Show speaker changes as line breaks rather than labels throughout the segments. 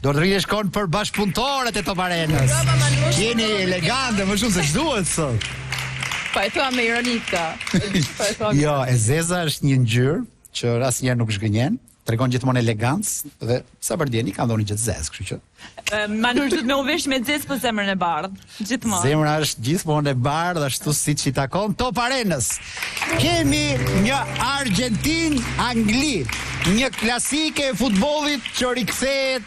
Do të rrihesh kon për bashkëpunëtorët e Top Arenës. Jeni elegante, më shumë se ç'duhet sot.
Po e thua me ironika.
Jo, e zeza është një ngjyrë që asnjëherë nuk zhgënjen. Tregon gjithmonë elegancë dhe sa për djeni ka dhoni gjithë zezë, kështu që.
Manush duhet me u vesh me zezë për zemrën e bardhë, gjithmonë.
Zemra është gjithmonë e bardhë, ashtu siç i takon Top Arenës. Kemi një Argentinë-Angli, një klasike e futbollit që rikthehet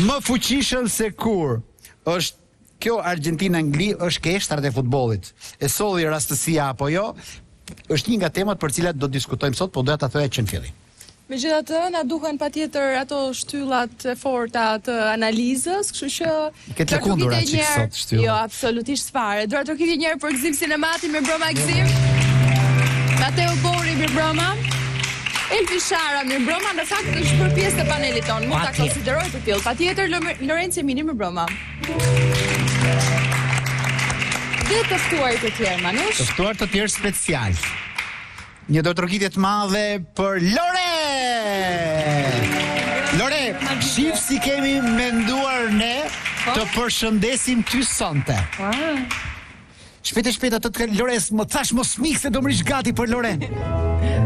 më fuqishëm se kur. Është kjo Argentinë-Angli është keshtrat e futbollit. E solli rastësia apo jo? Është një nga temat për cilat do të diskutojmë sot, po doja ta thoya që në fillim.
Megjithatë, na duhen patjetër ato shtyllat e forta të analizës, kështu që
Këtë lëkundur atë që sot shtylla.
Jo, absolutisht fare. Dua të rrokitje një herë për Gzim Sinemati, mirëmbrëma Gzim. Mateo Gori, mirëmbrëma. Elfi Shara, mirëmbrëma, në fakt është për pjesë të panelit tonë, mund ta konsideroj të tillë. Patjetër Lorenzo Emini, mirëmbrëma. Dhe të ftuarit të tjerë, Manush.
Të ftuar të tjerë special. Një do të rrokitje të madhe për Lore! Lore, shif si kemi menduar ne të përshëndesim ty sonte. Shpejt atë të Lore, më thash mos mik se do më rish gati për Lore.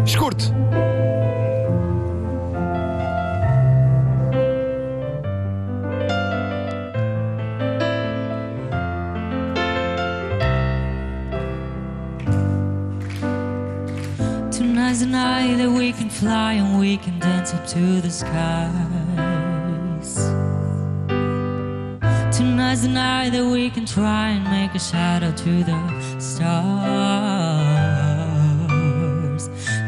Shkurt.
Tonight's the night that we can fly and we can dance up to the skies. Tonight's the night that we can try and make a shadow to the stars.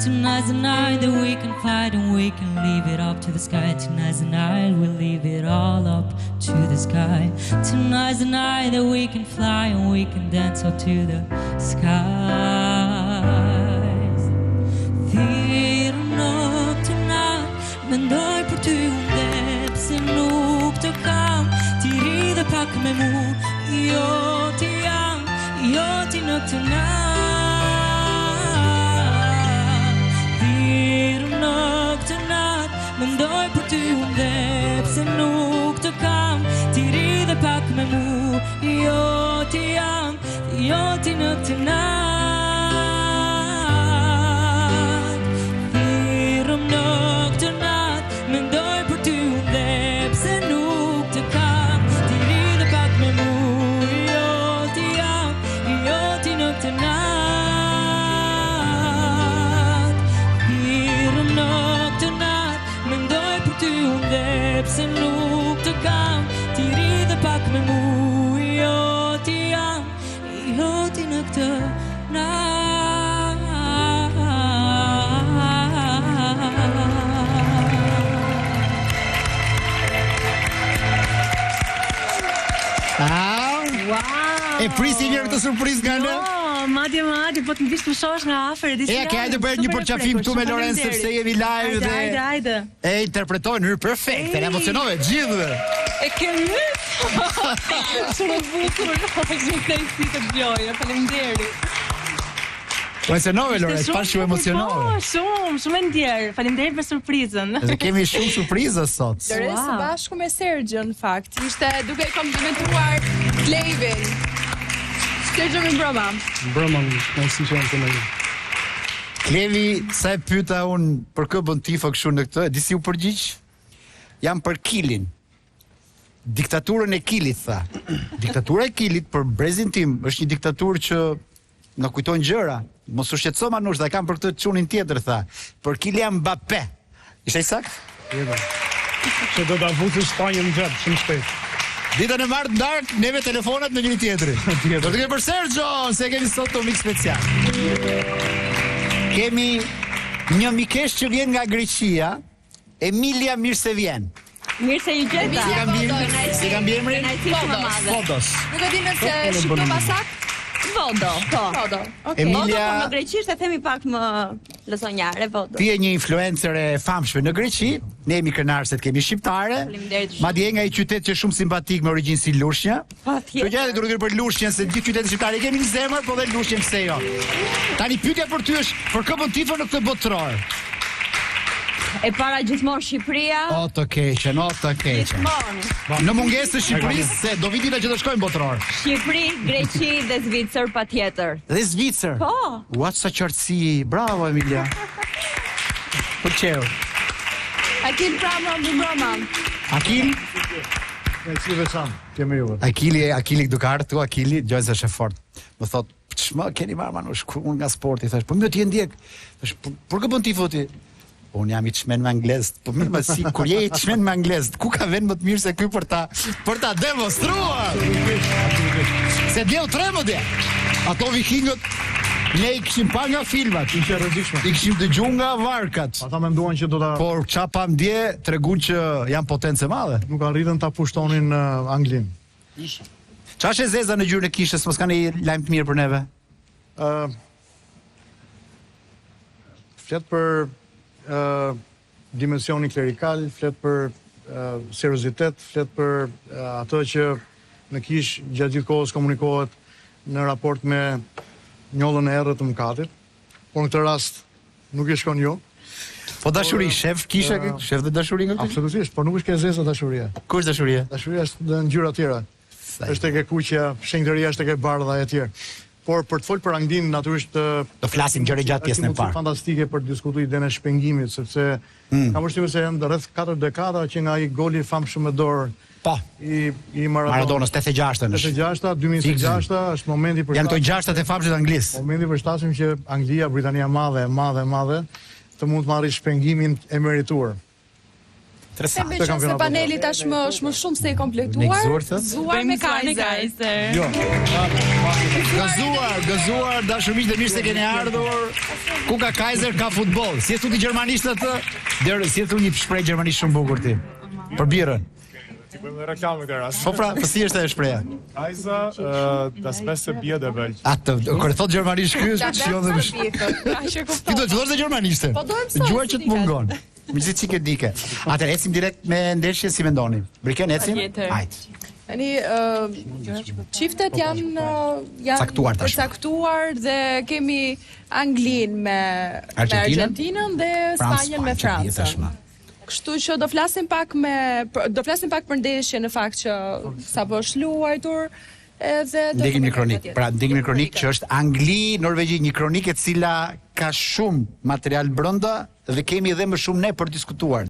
Tonight's the night that we can fight and we can leave it up to the sky. Tonight's the night we'll leave it all up to the sky. Tonight's the night that we can fly and we can dance up to the skies. Thirë nuk të natë, mendoj për ty unë dhe pse nuk të kam. Ti ri dhe pak me mu, jo ti jam, jo ti nuk të natë. Thirë nuk të natë, mendoj për ty unë dhe pse nuk të kam. Ti ri dhe pak me mu, jo ti jam, jo ti nuk të natë. Se nuk të kam, ti ri dhe pak me mu, jo ti jam, jo ti në këtë natë.
E prisi një këtë surprizë nga në?
Madje, po të më vishë të më shosh nga afer.
E, ke hajde bërë një përqafim këtu me Lorenz, sepse jemi live dhe...
Hajde.
E interpretojnë në nërë perfekte, ne emocionove, gjithë.
E kemi? Shumë bukur, shumë kënaqësi të dëgjoj, faleminderit.
Emocionove, Lorenz, pas shumë emocionove.
Po, shumë e ndjerë, faleminderit për surprizën.
Dhe kemi shumë surprizë sot.
Lorenz së bashku me Sergio, në fakt, ishte duke komplimentuar Klevin. Sergio mi mbrëma.
Mbrëma, në si që janë të nëjë.
Klevi, sa e pyta unë për kë bën tifo këshu në këtë, disi u përgjigj? Jam për Kilin. Diktaturën e Kilit, tha. Diktatura e Kilit, për brezin tim, është një diktaturë që në kujtojnë gjëra. Mos u shqetëso Manush, dhe kam për këtë çunin tjetër, tha. Për Kylian Mbappé. Ishte i sakt?
Jeta. Që do të avuzë Spanjën gjatë, shumë shpejt.
Ditën e martë dark, neve telefonat në njëri tjetëri. Do të kemi për Sergio, se kemi sot të mik special. Kemi një mikesh që vjen nga Greqia, Emilia mirë se vjen.
Mirë se ju gjeta.
Si kam bjemri? Fodos.
Nuk e di nëse shqiptova sakt?
Vodo, po.
Vodo.
Emilia,
Më greqisht e themi pak më lësonjare, vodo.
ti je një influencer e famshme në Greqi, ne jemi krenarë se të kemi shqiptare, madje nga i qytet që shumë simpatik me origjinë si Lushnja. Që gjë edhe duhet për Lushnjën se gjithë qytetet shqiptare kemi në zemër, po dhe Lushnjën pse jo. Tani pyetja për ty është, për kë bën tifo në këtë botë tror?
E para gjithmonë Shqipëria.
O të keqen, o të keqen.
Gjithmonë.
Në mungesë të Shqipërisë, se do vidita që të shkojnë botror.
Shqipëri, Greqi dhe Zvicër patjetër.
Dhe Zvicër.
Po.
Ua sa qartësi. Bravo Emilia. Përqeu.
Akil Pramo mbi Broma.
Akil?
E si veçan, kemi juve.
Akili duke ardhur tu, Akili, gjojë është e fort. Më thot, ç'më keni marrë manush unë nga sporti, thash, po më ti e ndjek. Thash, por kë bën ti foti? Unë jam i çmen me anglezët, po më si kur je i çmen me anglezët, ku ka vend më të mirë se ky për ta demonstruar. Se djeu tremëdje. Ato vikingët ne i kishim pa nga filmat,
Ishte e rëndësishme.
i kishim dëgjuar nga varkat.
Ata menduan që do ta
Por qa pa ndje tregun që janë potencë madhe.
nuk arritën ta pushtonin Anglin.
Qa është e zeza në gjyrën e kishës, mos ka një lajm të mirë për neve?
Flet për dimensionin klerikal, flet për seriozitet, flet për atë që në kish gjatë gjithë kohës komunikohet në raport me njollën e errët të mëkatit, por në këtë rast nuk i shkon jo.
Po dashuri, shef kishe, shef dhe dashuri nga kjo?
Absolutisht, por nuk është ke zeza dashuria.
Ku është dashuria?
Dashuria është në ngjyra tjera. Është tek e kuqja, shenjtëria është tek e bardha e tjerë. Por për të folë për Anglin, natyrisht
Do flasim gjëre gjatë pjesën e parë.
Fantastike për të diskutuar idenë e shpengimit, sepse kam përshtypjen se janë rreth 4 dekada që nga ai goli famshëm me dorë
Po,
i
Maradonës 86-ën është.
86-a, 2006 është momenti për
Janë këto gjashtat e famshme të Anglisë.
momenti përshtatshëm që Anglia, Britania e madhe të mund të marrë shpengimin e merituar.
Interesant.
Me qënë se paneli tashmë është më shumë se i kompletuar.
Me gëzuar, thot?
Gëzuar me Kaiser.
Jo. Gëzuar, dashurmiq dhe mirë se keni ardhur. Ku ka Kaiser ka futboll. Si e thuti gjermanisht atë? Si e thuni një shprehje gjermanisht shumë bukur ti? Për birën.
Ti bëjmë dhe reklamë këtë rast.
Po pra, po si është ajo shpreha?
Kaiser, das beste Bier der Welt.
Atë, kur e thot gjermanisht ky, shion dhe Ti do të fillosh dhe gjermanishte.
Po do e mësoj,
Gjuar që
si
të mungon. Mi si çike dike. Atëherë ecim direkt me ndeshje si mendoni. Briken ecim?
Patjetër.
Hajt.
Tani çiftet janë
Caktuar tashmë.
caktuar dhe kemi Anglin me Argentinën dhe Spanjën me Francën. Kështu që do flasim pak për ndeshjen në fakt që sapo është luajtur. Edhe
Ndjekim një kronik. Pra ndjekim një kronik që është Angli, Norvegji, një kronik e cila ka shumë material brenda dhe kemi edhe më shumë ne për diskutuar.